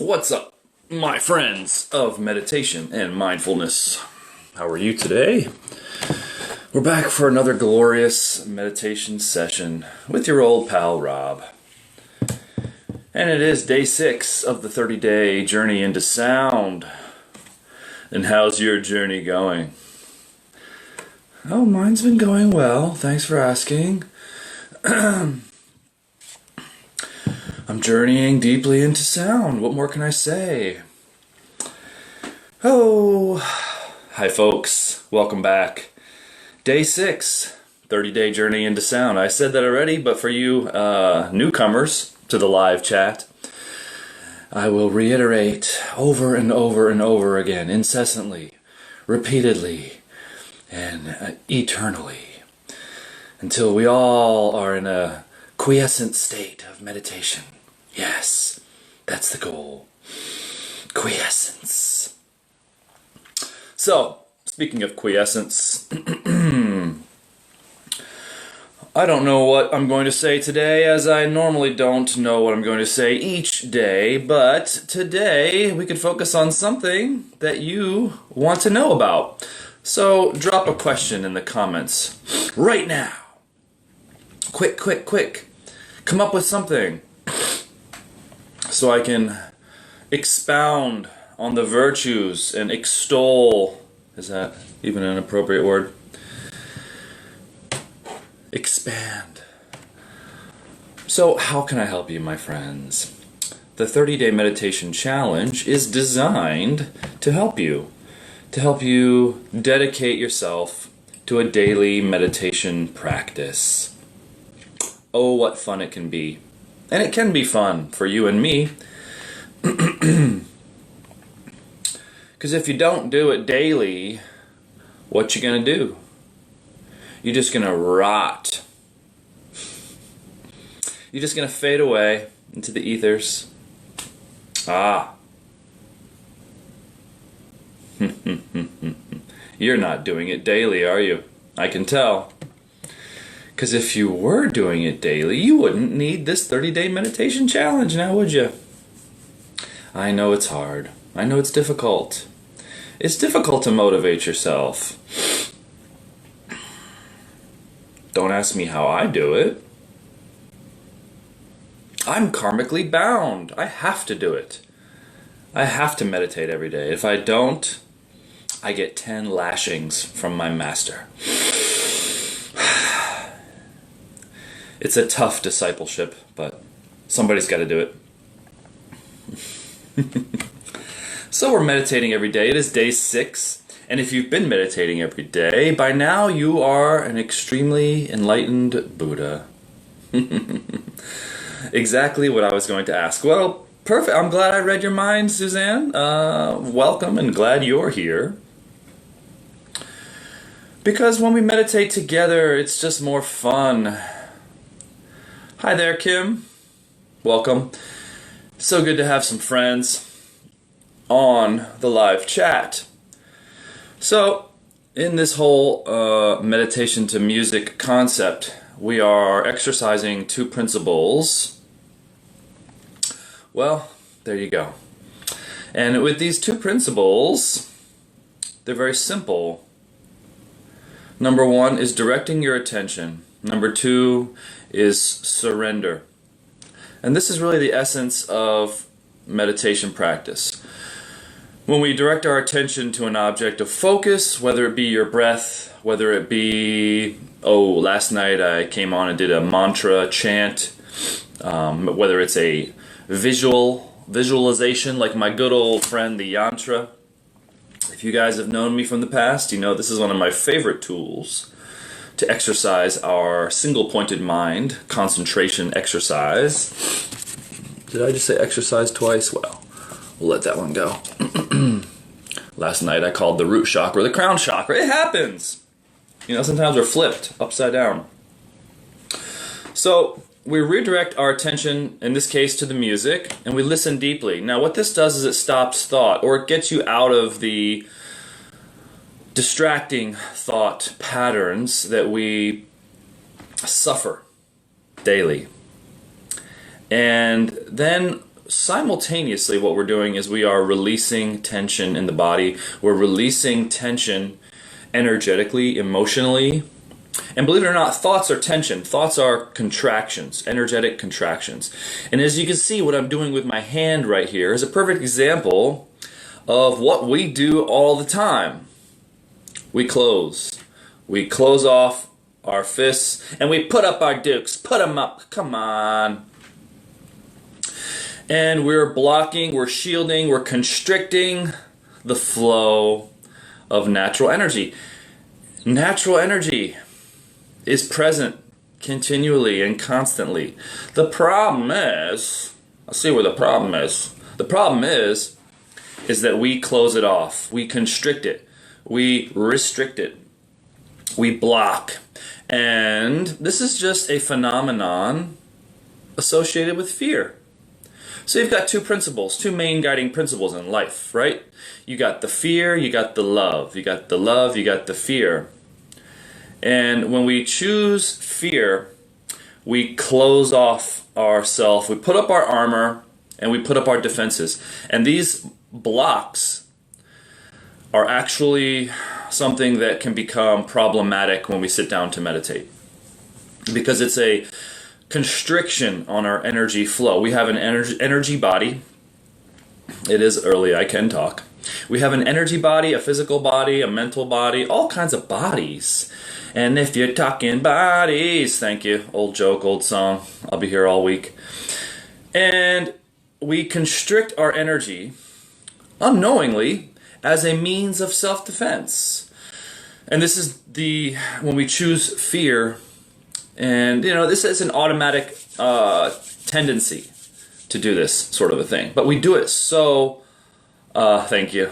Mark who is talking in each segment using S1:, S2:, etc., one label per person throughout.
S1: What's up, my friends of meditation and mindfulness? How are you today? We're back for another glorious meditation session with your old pal Rob. And it is day 6 of the 30-day journey into sound. And how's your journey going? Oh, mine's been going well. Thanks for asking. I'm journeying deeply into sound. What more can I say? Oh, hi folks. Welcome back. Day 6, 30-day journey into sound. I said that already, but for you newcomers to the live chat, I will reiterate over and over and over again, incessantly, repeatedly, and eternally, until we all are in a quiescent state of meditation. Yes, that's the goal. Quiescence. So, speaking of quiescence, I don't know what I'm going to say today, as I normally don't know what I'm going to say each day, but today we could focus on something that you want to know about. So, drop a question in the comments right now. Quick, quick, quick. Come up with something so I can expound on the virtues and extol. Is that even an appropriate word? Expand. So how can I help you, my friends? The 30-day meditation challenge is designed to help you dedicate yourself to a daily meditation practice. Oh, what fun it can be. And it can be fun for you and me. Because if you don't do it daily, what you gonna do? You're just gonna rot. You're just gonna fade away into the ethers. You're not doing it daily, are you? I can tell. Because if you were doing it daily, you wouldn't need this 30-day meditation challenge now, would you? I know it's hard. I know it's difficult. It's difficult to motivate yourself. Don't ask me how I do it. I'm karmically bound. I have to do it. I have to meditate every day. If I don't, I get 10 lashings from my master. It's a tough discipleship, but somebody's got to do it. So we're meditating every day. It is day 6. And if you've been meditating every day, by now you are an extremely enlightened Buddha. Exactly what I was going to ask. Well, perfect. I'm glad I read your mind, Suzanne. Welcome and glad you're here. Because when we meditate together, it's just more fun. Hi there, Kim. Welcome. So good to have some friends on the live chat. So, in this whole meditation to music concept, we are exercising 2 principles. Well, there you go. And with these 2 principles, they're very simple. Number 1 is directing your attention. Number 2 is surrender. And this is really the essence of meditation practice. When we direct our attention to an object of focus, whether it be your breath, whether it be, last night I came on and did a mantra chant, whether it's a visualization like my good old friend the yantra. If you guys have known me from the past, you know this is one of my favorite tools to exercise our single-pointed mind, concentration exercise. Did I just say exercise twice? Well, we'll let that one go. Last night I called the root chakra the crown chakra. It happens! You know, sometimes we're flipped upside down. So, we redirect our attention, in this case, to the music, and we listen deeply. Now, what this does is it stops thought, or it gets you out of the distracting thought patterns that we suffer daily. And then simultaneously what we're doing is we are releasing tension in the body. We're releasing tension energetically, emotionally. And believe it or not, thoughts are tension. Thoughts are contractions, energetic contractions. And as you can see, what I'm doing with my hand right here is a perfect example of what we do all the time. We close. We close off our fists and we put up our dukes. Put them up. Come on. And we're blocking, we're shielding, we're constricting the flow of natural energy. Natural energy is present continually and constantly. The problem is, I'll see where the problem is. The problem is that we close it off. We constrict it. We restrict it. We block. And this is just a phenomenon associated with fear. So you've got two principles, two main guiding principles in life, right? You got the fear, you got the love. You got the love, you got the fear. And when we choose fear, we close off ourselves, we put up our armor, and we put up our defenses. And these blocks are actually something that can become problematic when we sit down to meditate. Because it's a constriction on our energy flow. We have an energy body. It is early, I can talk. We have an energy body, a physical body, a mental body, all kinds of bodies. And if you're talking bodies, thank you, old joke, old song, I'll be here all week. And we constrict our energy unknowingly as a means of self-defense. And this is when we choose fear. And, this is an automatic tendency to do this sort of a thing. But we do it so, thank you.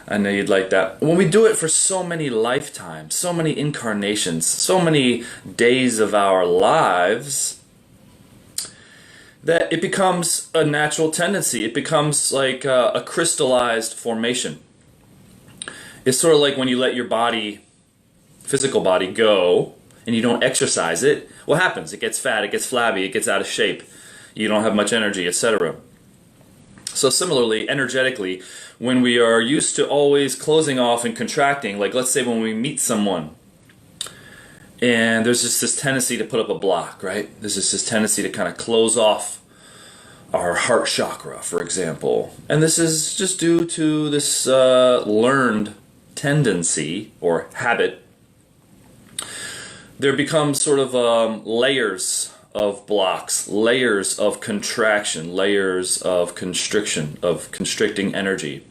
S1: I know you'd like that. When we do it for so many lifetimes, so many incarnations, so many days of our lives, that it becomes a natural tendency. It becomes like a crystallized formation. It's sort of like when you let your body, physical body, go, and you don't exercise it, what happens? It gets fat, it gets flabby, it gets out of shape. You don't have much energy, etc. So similarly, energetically, when we are used to always closing off and contracting, like let's say when we meet someone, and there's just this tendency to put up a block, right? There's just this tendency to kind of close off our heart chakra, for example. And this is just due to this learned tendency or habit. There becomes sort of layers of blocks, layers of contraction, layers of constriction, of constricting energy.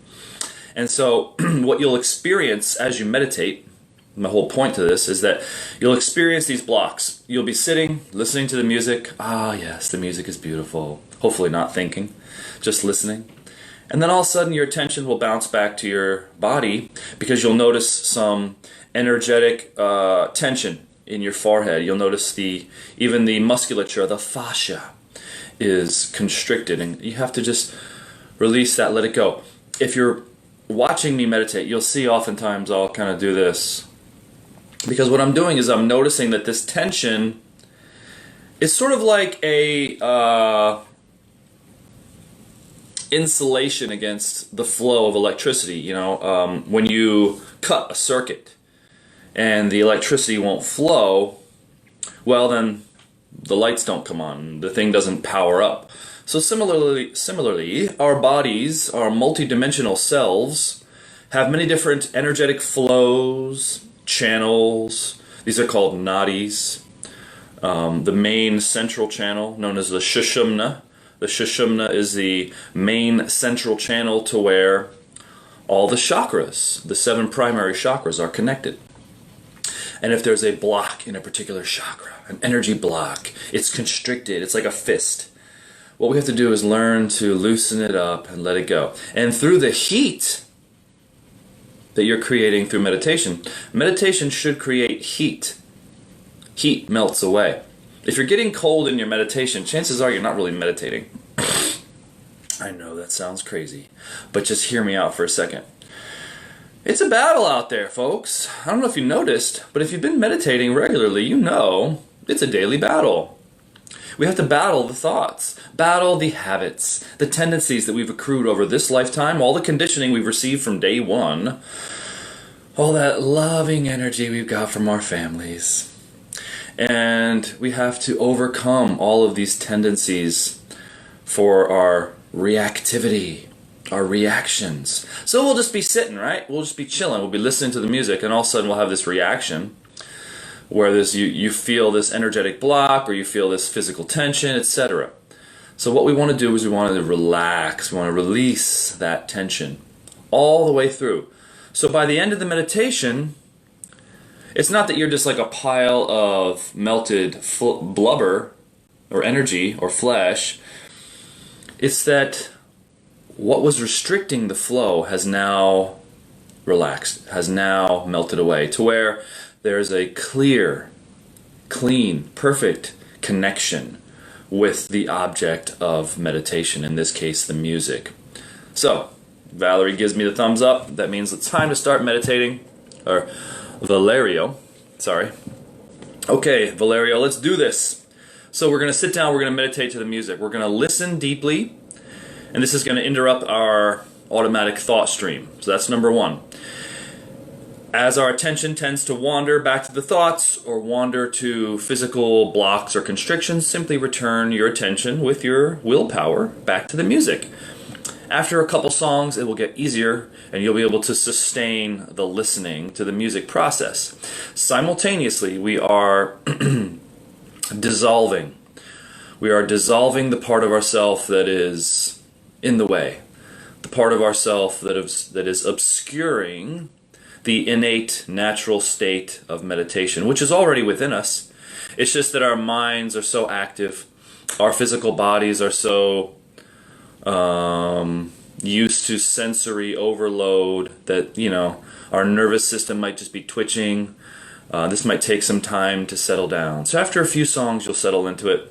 S1: And so what you'll experience as you meditate, my whole point to this is that you'll experience these blocks. You'll be sitting, listening to the music. Ah, yes, the music is beautiful. Hopefully not thinking, just listening. And then all of a sudden your attention will bounce back to your body because you'll notice some energetic tension in your forehead. You'll notice even the musculature, the fascia, is constricted, and you have to just release that, let it go. If you're watching me meditate, you'll see oftentimes I'll kind of do this. Because what I'm doing is I'm noticing that this tension is sort of like a insulation against the flow of electricity. When you cut a circuit and the electricity won't flow, well then the lights don't come on, the thing doesn't power up. So similarly, our bodies, our multidimensional selves, have many different energetic flows, channels. These are called nadis. The main central channel, known as the Sushumna. The Sushumna is the main central channel to where all the chakras, the 7 primary chakras, are connected. And if there's a block in a particular chakra, an energy block, it's constricted, it's like a fist. What we have to do is learn to loosen it up and let it go. And through the heat that you're creating through meditation, meditation should create heat. Heat melts away. If you're getting cold in your meditation, chances are you're not really meditating. I know that sounds crazy, but just hear me out for a second. It's a battle out there, folks. I don't know if you noticed, but if you've been meditating regularly, you know it's a daily battle. We have to battle the thoughts, battle the habits, the tendencies that we've accrued over this lifetime, all the conditioning we've received from day one, all that loving energy we've got from our families. And we have to overcome all of these tendencies for our reactivity, our reactions. So we'll just be sitting, right? We'll just be chilling. We'll be listening to the music, and all of a sudden we'll have this reaction where you feel this energetic block, or you feel this physical tension, etc. So what we want to do is we want to relax. We want to release that tension all the way through. So by the end of the meditation, it's not that you're just like a pile of melted blubber or energy or flesh. It's that what was restricting the flow has now relaxed, has now melted away, to where there's a clear, clean, perfect connection with the object of meditation, in this case the music. So Valerie gives me the thumbs up. That means it's time to start meditating. Or Valerio, sorry. Okay, Valerio, let's do this. So we're going to sit down, we're going to meditate to the music. We're going to listen deeply, and this is going to interrupt our automatic thought stream. So that's number one. As our attention tends to wander back to the thoughts or wander to physical blocks or constrictions, simply return your attention with your willpower back to the music. After a couple songs, it will get easier, and you'll be able to sustain the listening to the music process. Simultaneously, we are dissolving. We are dissolving the part of ourself that is in the way, the part of ourself that is obscuring the innate, natural state of meditation, which is already within us. It's just that our minds are so active, our physical bodies are so used to sensory overload that, our nervous system might just be twitching. This might take some time to settle down. So after a few songs, you'll settle into it,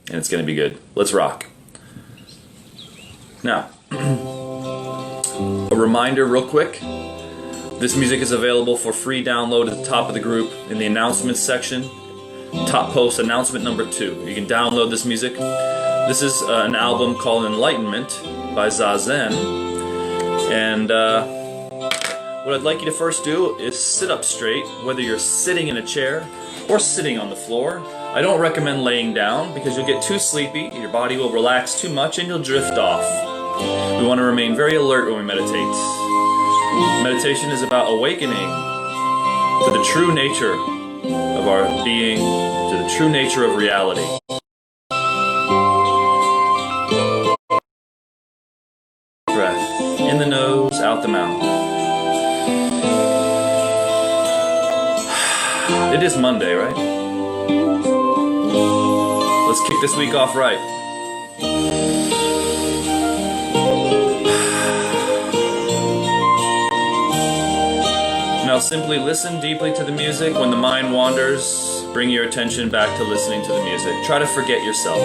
S1: and it's going to be good. Let's rock. Now, a reminder real quick. This music is available for free download at the top of the group in the announcements section. Top post, announcement number 2. You can download this music. This is an album called Enlightenment by Zazen. And what I'd like you to first do is sit up straight, whether you're sitting in a chair or sitting on the floor. I don't recommend laying down because you'll get too sleepy, your body will relax too much, and you'll drift off. We want to remain very alert when we meditate. Meditation is about awakening to the true nature of our being, to the true nature of reality. Breath in the nose, out the mouth. It is Monday, right? Let's kick this week off right. Now simply listen deeply to the music. When the mind wanders, bring your attention back to listening to the music. Try to forget yourself.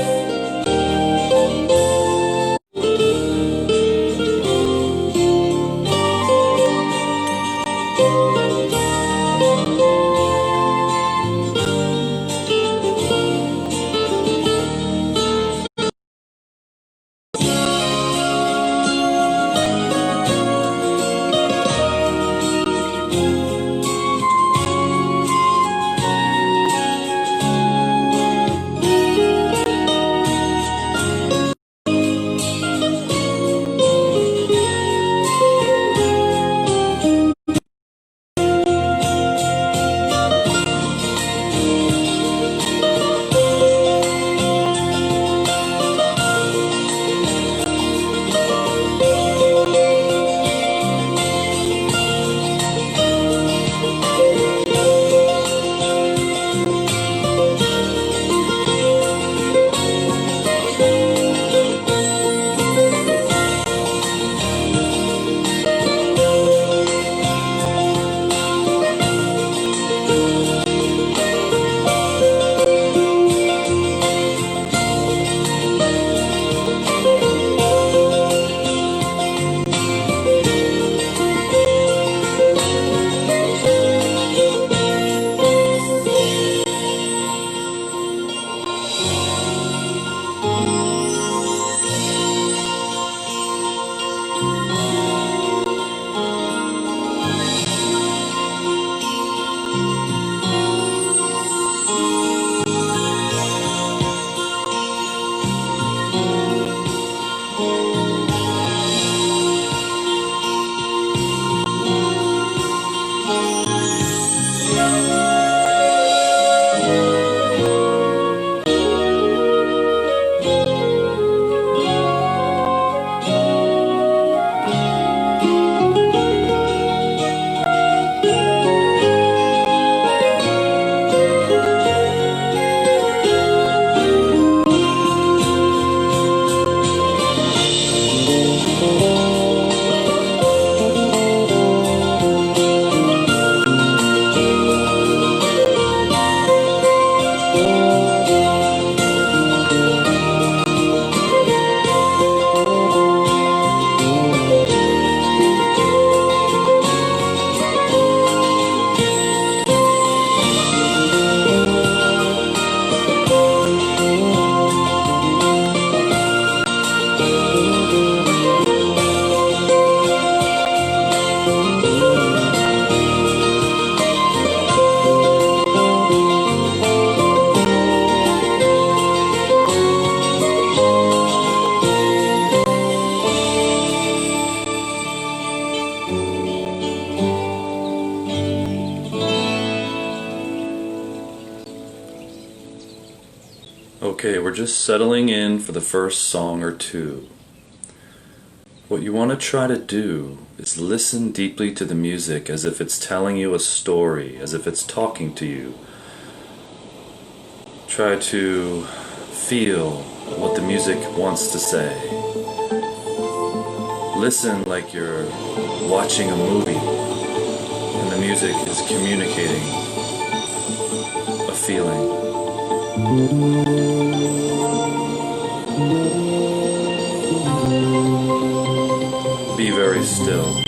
S1: Okay, we're just settling in for the first song or two. What you want to try to do is listen deeply to the music as if it's telling you a story, as if it's talking to you. Try to feel what the music wants to say. Listen like you're watching a movie and the music is communicating a feeling. Be very still.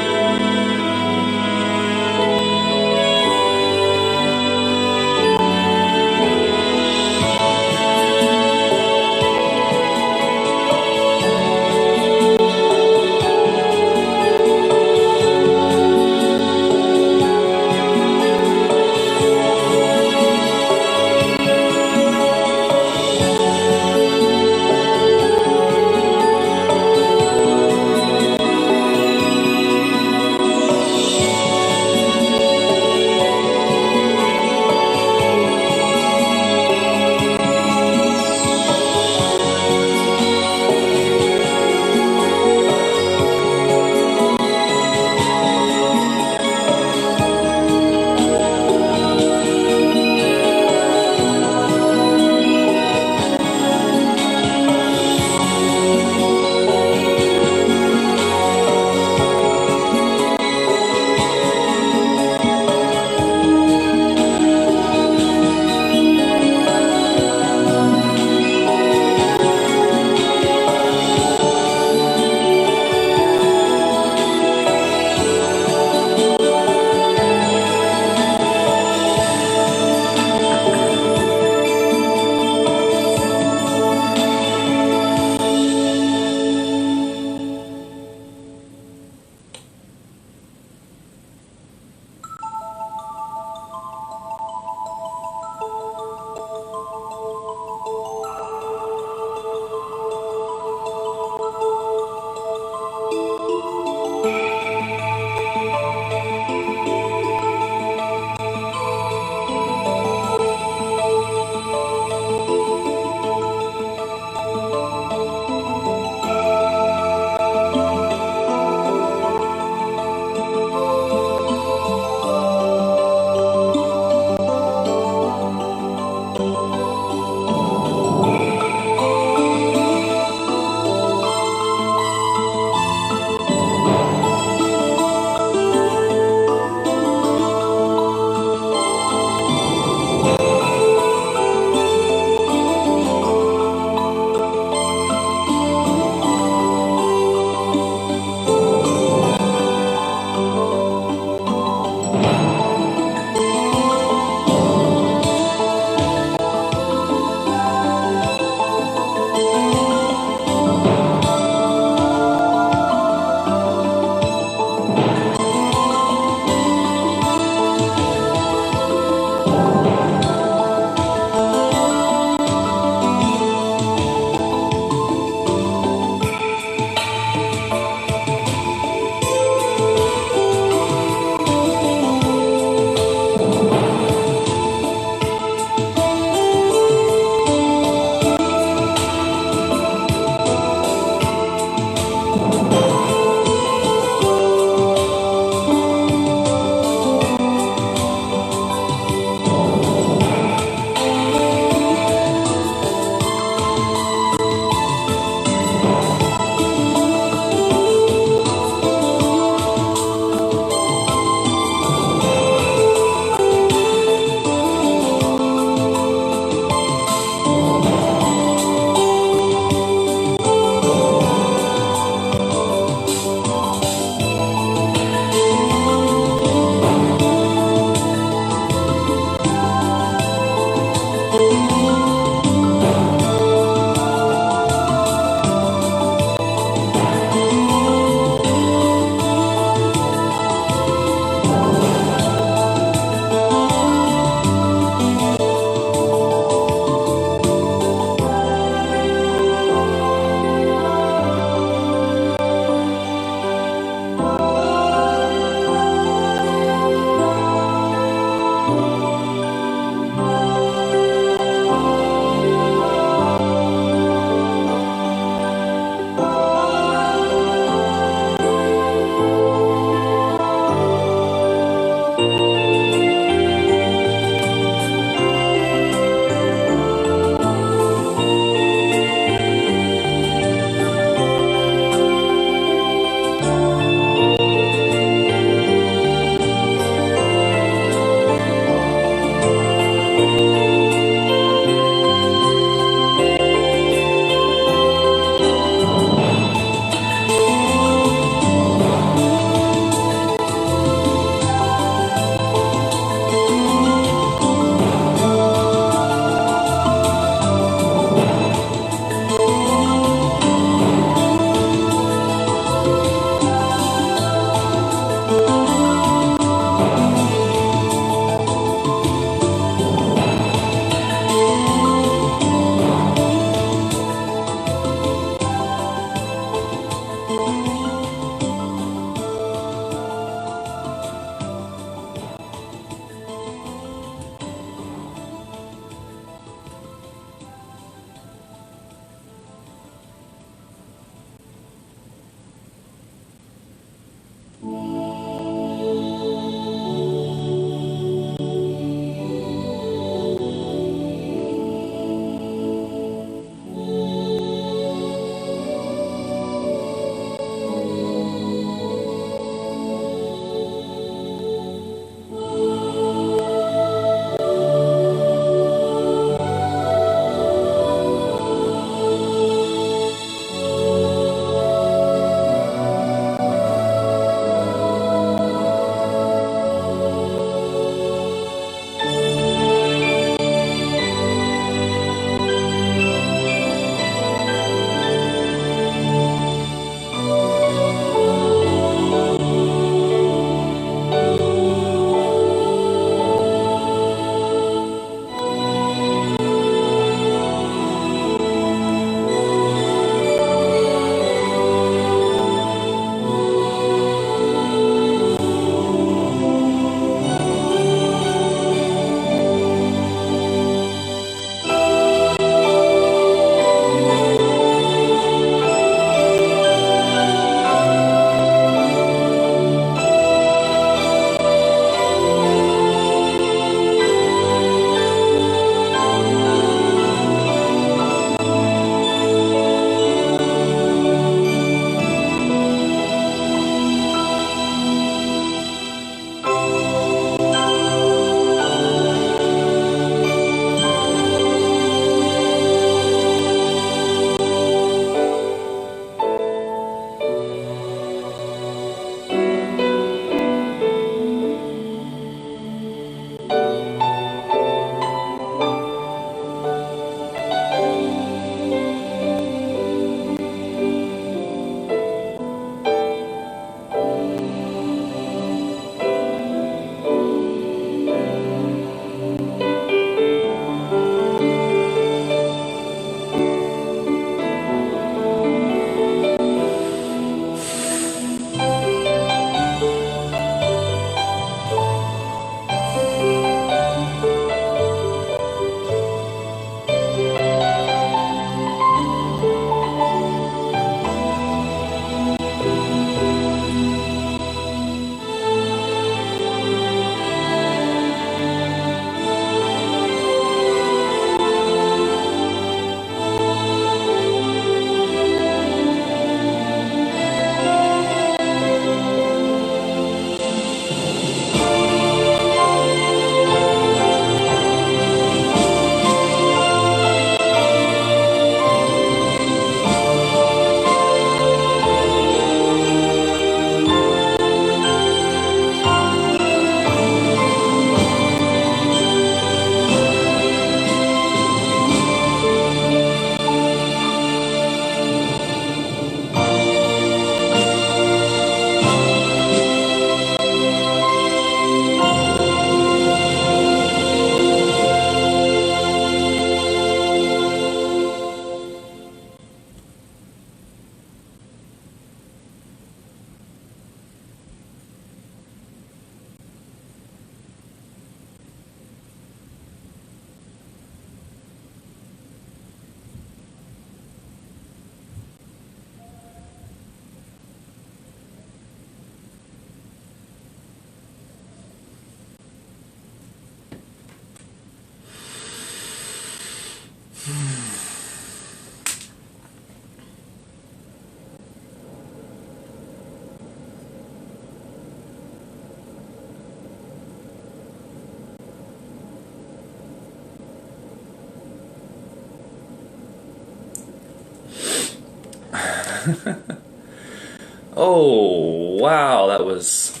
S1: Oh, wow, that was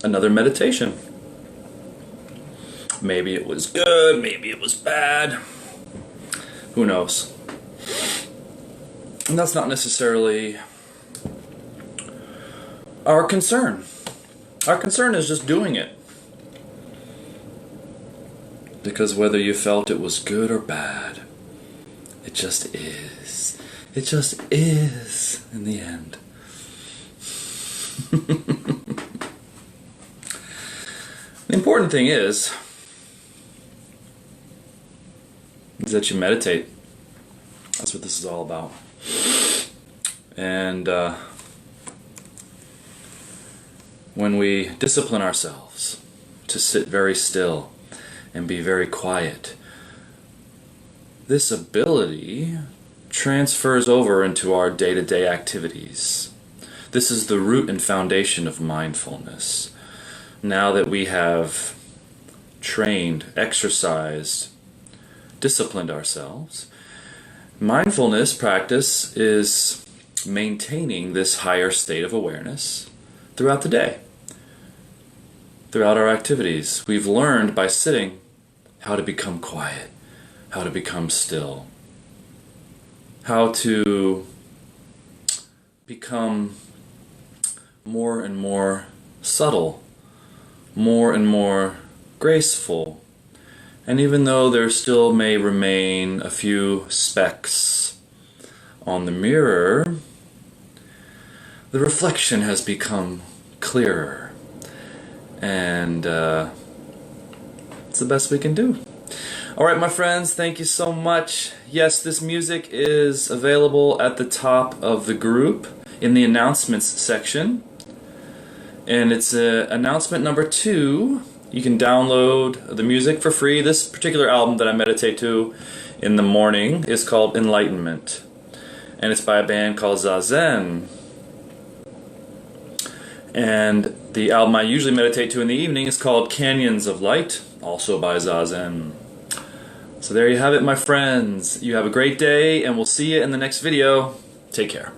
S1: another meditation. Maybe it was good, maybe it was bad. Who knows? And that's not necessarily our concern. Our concern is just doing it. Because whether you felt it was good or bad, it just is. It just is in the end. The important thing is that you meditate. That's what this is all about. And when we discipline ourselves to sit very still and be very quiet, this ability transfers over into our day-to-day activities. This is the root and foundation of mindfulness. Now that we have trained, exercised, disciplined ourselves, mindfulness practice is maintaining this higher state of awareness throughout the day, throughout our activities. We've learned by sitting how to become quiet, how to become still, how to become more and more subtle, more and more graceful. And even though there still may remain a few specks on the mirror, the reflection has become clearer. And it's the best we can do. Alright, my friends, thank you so much. Yes, this music is available at the top of the group in the announcements section. And it's announcement number 2. You can download the music for free. This particular album that I meditate to in the morning is called Enlightenment. And it's by a band called Zazen. And the album I usually meditate to in the evening is called Canyons of Light, also by Zazen. So there you have it, my friends. You have a great day, and we'll see you in the next video. Take care.